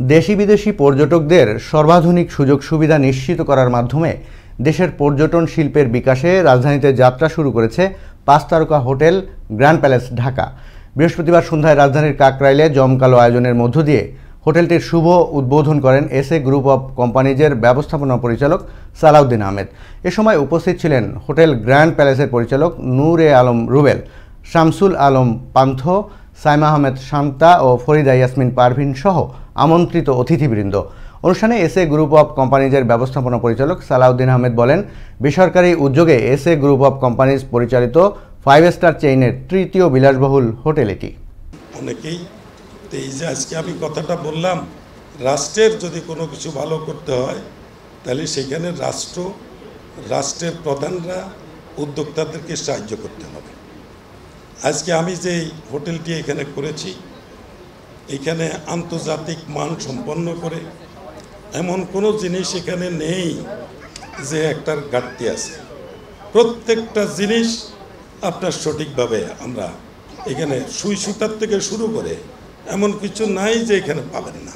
দেশি বিদেশি পর্যটকদের সর্বাধুনিক সুযোগ সুবিধা নিশ্চিত করার মাধ্যমে দেশের পর্যটন শিল্পের বিকাশে রাজধানীতে যাত্রা শুরু করেছে ৫ তারকা হোটেল গ্র্যান্ড প্যালেস ঢাকা। বৃহস্পতিবার সন্ধ্যায় রাজধানীর কাকরাইলে জমকালো আয়োজনের মধ্য দিয়ে হোটেলটির শুভ উদ্বোধন করেন এসএ গ্রুপ অব কোম্পানিজের ব্যবস্থাপনা পরিচালক সালাউদ্দিন আহমেদ। এ সময় উপস্থিত ছিলেন হোটেল গ্র্যান্ড প্যালেসের পরিচালক নূরে আলম রুবেল, শামসুল আলম পান্থ, সাইমা আহমেদ শান্তা ও ফরিদা ইয়াসমিন পারভিন সহ আমন্ত্রিত অতিথিবৃন্দ। অনুষ্ঠানে এসএ গ্রুপ অব কোম্পানিজের ব্যবস্থাপনা পরিচালক সালাউদ্দিন আহমেদ বলেন, বেসরকারি উদ্যোগে এসএ গ্রুপ অব কোম্পানিজ পরিচালিত 5 স্টার চেইনের তৃতীয় বিলাসবহুল হোটেল এটি। অনেকেই এই যে আজকে আমি কথাটা বললাম, রাষ্ট্রের যদি কোনো কিছু ভালো করতে হয় তাহলে সেখানে রাষ্ট্রের প্রধানরা উদ্যোক্তাদেরকে সাহায্য করতে হবে। আজকে আমি যে হোটেলটি এখানে করেছি, এখানে আন্তর্জাতিক মান সম্পন্ন করে এমন কোনো জিনিস এখানে নেই যে একটার ঘাটতি আছে। প্রত্যেকটা জিনিস আপনার সঠিকভাবে আমরা এখানে সুই সুতার থেকে শুরু করে এমন কিছু নাই যে এখানে পাবেন না।